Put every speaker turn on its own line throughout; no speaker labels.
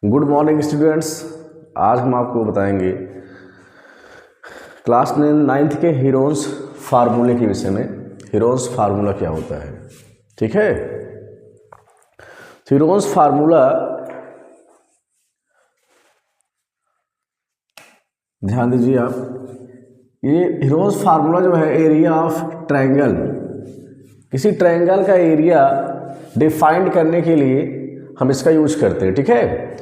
Good morning students. आज हम आपको बताएंगे क्लास 9th के हीरोन्स फार्मूले के विषय में। हीरोन्स फार्मूला क्या होता है, ठीक है। हीरोन्स फार्मूला ध्यान दीजिए आप। ये हीरोन्स फार्मूला जो है एरिया ऑफ ट्रायंगल, किसी ट्रायंगल का एरिया डिफाइंड करने के लिए हम इसका यूज करते हैं, ठीक है।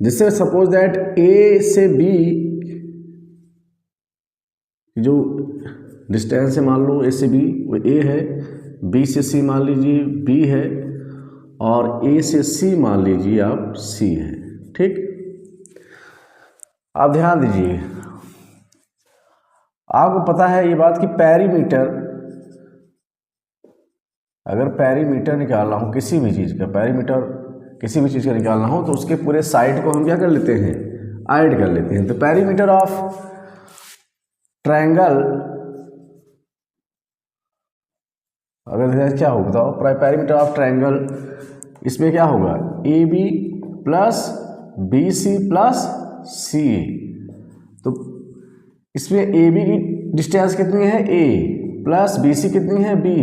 जिससे सपोज दैट ए से बी जो डिस्टेंस है, मान लो ए से बी वो ए है, बी से सी मान लीजिए बी है, और ए से सी मान लीजिए आप सी है, ठीक। आप ध्यान दीजिए, आपको पता है ये बात कि पेरीमीटर, अगर पेरीमीटर निकालना हो किसी भी चीज़ का, पेरीमीटर किसी भी चीज़ का निकालना हो तो उसके पूरे साइड को हम क्या कर लेते हैं, ऐड कर लेते हैं। तो पेरीमीटर ऑफ ट्रायंगल अगर क्या हो बताओ, पेरीमीटर ऑफ ट्रायंगल इसमें क्या होगा, A B plus B C plus C A. तो इसमें ए बी की डिस्टेंस कितनी है ए, प्लस बी सी कितनी है बी,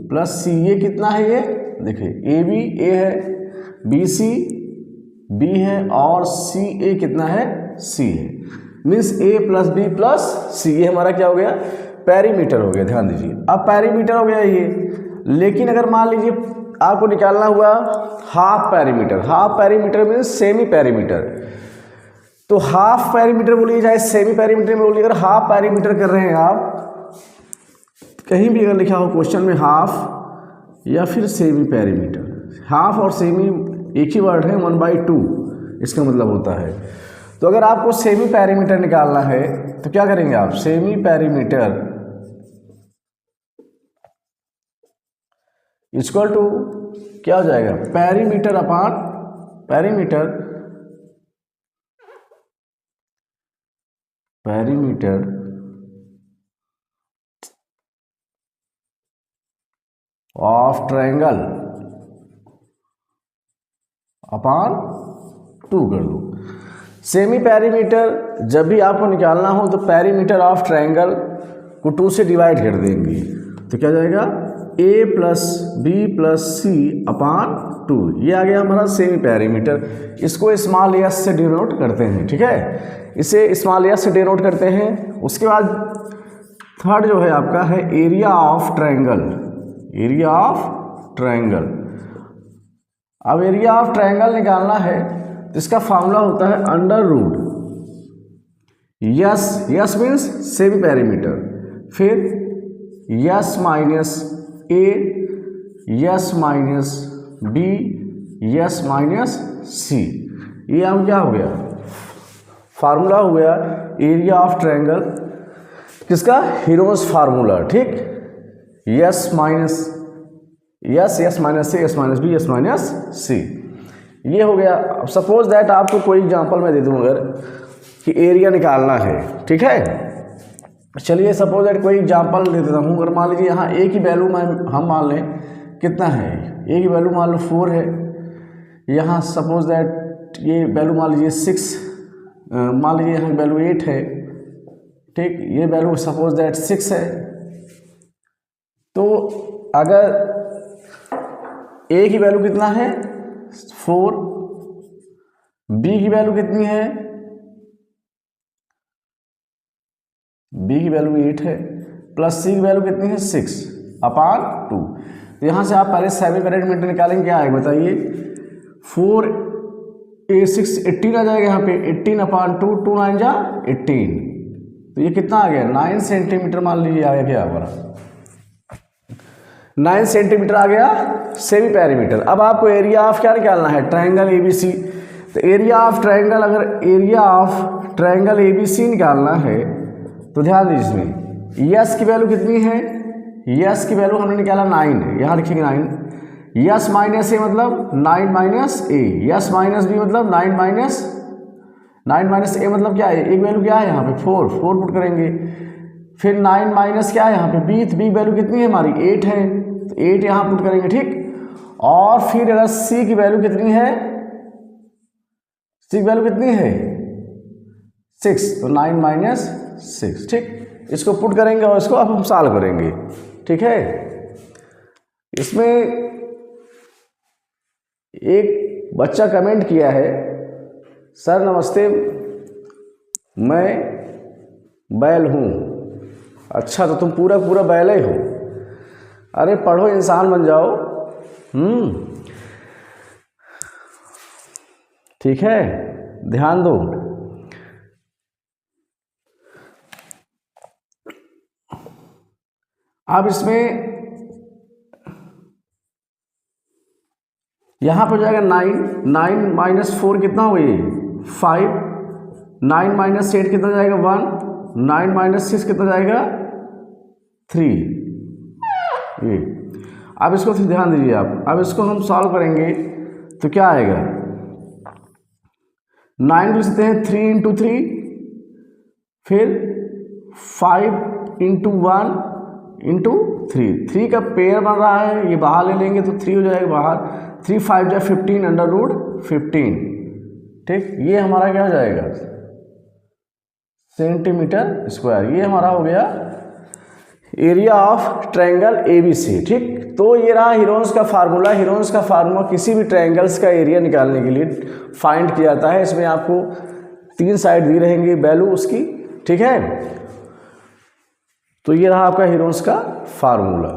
प्लस सी ए कितना है ये, देखिए ए बी ए है, बी सी बी है, और सी ए कितना है सी है। मीन्स ए प्लस बी प्लस सी ए हमारा क्या हो गया, पेरीमीटर हो गया। ध्यान दीजिए, अब पेरीमीटर हो गया ये। लेकिन अगर मान लीजिए आपको निकालना हुआ half perimeter, half perimeter means semi perimeter. तो हाफ पेरीमीटर बोलिए चाहे सेमी पेरीमीटर बोलिए, अगर हाफ पेरीमीटर कर रहे हैं आप, कहीं भी अगर लिखा हो क्वेश्चन में हाफ या फिर सेमी पेरीमीटर, हाफ और सेमी एक ही वर्ड है, 1/2 इसका मतलब होता है। तो अगर आपको सेमी पेरीमीटर निकालना है तो क्या करेंगे आप, सेमी पेरीमीटर इक्वल टू क्या हो जाएगा, perimeter upon perimeter, perimeter of triangle upon 2 कर दो। सेमी पेरीमीटर जब भी आपको निकालना हो तो पेरीमीटर ऑफ ट्रायंगल को 2 से डिवाइड कर देंगे, तो क्या जाएगा ए प्लस बी प्लस सी अपॉन 2। ये आ गया हमारा सेमी पेरीमीटर। इसको स्मॉल एस से डिनोट करते हैं, ठीक है, इसे स्मॉल एस से डिनोट करते हैं। उसके बाद थर्ड जो है आपका है area of triangle, area of triangle. अब एरिया ऑफ ट्रायंगल निकालना है तो इसका फॉर्मूला होता है under root S, S means semi perimeter, फिर S minus A, S minus B, S minus C. ये अब क्या हो गया, फार्मूला हो गया एरिया ऑफ ट्रायंगल किसका, हीरोन्स फार्मूला, ठीक। S minus S, S minus A, S minus B, S minus C, ये हो गया। अब सपोज दैट आपको कोई एग्जांपल मैं दे दूं अगर कि एरिया निकालना है, ठीक है। चलिए सपोज दैट कोई एग्जांपल दे देता हूँ। अगर मान लीजिए यहाँ ए की वैल्यू हम मान लें कितना है, ए की वैल्यू मान लो 4 है, यहाँ सपोज दैट ये वैल्यू मान लीजिए 6, मान लीजिए यहाँ वैल्यू 8 है, ठीक, ये वैल्यू सपोज दैट 6 है। तो अगर ए की वैल्यू कितना है 4, बी की वैल्यू कितनी है, बी की वैल्यू 8 है, प्लस सी की वैल्यू कितनी है 6 अपॉन 2। तो यहाँ से आप पहले सेमी पेरीमीटर निकालेंगे, क्या आएगा बताइए, 4 ए 6 18 आ जाएगा यहाँ पे, 18 अपॉन 2, 2 9 जा 18। तो ये कितना आ गया 9 सेंटीमीटर मान लीजिए आ गया, क्या हमारा 9 सेंटीमीटर आ गया सेमी पेरीमीटर। अब आपको एरिया ऑफ क्या निकालना है, ट्रायंगल एबीसी। तो एरिया ऑफ ट्रायंगल, अगर एरिया ऑफ ट्रायंगल एबीसी निकालना है तो ध्यान दीजिए इसमें यस की वैल्यू कितनी है, यस की वैल्यू हमने निकाला 9 है, यहाँ लिखेंगे 9, यस माइनस ए मतलब 9 minus A, S minus B मतलब 9 माइनस ए मतलब क्या है, एक वैल्यू क्या है यहाँ पे 4 पुट करेंगे, फिर 9 माइनस क्या है यहाँ पे बी, तो बी वैल्यू कितनी है हमारी 8 है, तो 8 यहाँ पुट करेंगे, ठीक। और फिर अगर सी की वैल्यू कितनी है सी की वैल्यू कितनी है 6, तो 9 माइनस 6, ठीक। इसको पुट करेंगे और इसको अब हम सॉल्व करेंगे, ठीक है। इसमें एक बच्चा कमेंट किया है, सर नमस्ते, मैं बैल हूँ। अच्छा, तो तुम पूरा पूरा बैल ही हो। अरे पढ़ो, इंसान बन जाओ। ठीक है, ध्यान दो। अब इसमें यहां पर जाएगा 9 माइनस 4 कितना हो गई 5, 9 माइनस 8 कितना जाएगा 1, 9 माइनस 6 कितना जाएगा 3। ये अब इसको फिर ध्यान दीजिए आप, अब इसको हम सॉल्व करेंगे तो क्या आएगा, 9 लिख सकते हैं 3 इंटू 3, फिर 5 इंटू 1 इंटू 3 का पेयर बन रहा है, ये बाहर ले लेंगे तो 3 हो जाएगा बाहर, 3 5 जा 15 अंडर रूट 15, ठीक। ये हमारा क्या हो जाएगा सेंटीमीटर स्क्वायर। ये हमारा हो गया एरिया ऑफ ट्रायंगल ABC, ठीक। तो ये रहा हीरोन्स का फार्मूला। हीरोन्स का फार्मूला किसी भी ट्रायंगल्स का एरिया निकालने के लिए फाइंड किया जाता है। इसमें आपको 3 साइड दी रहेंगी वैल्यू उसकी, ठीक है। तो ये रहा आपका हीरोन्स का फार्मूला।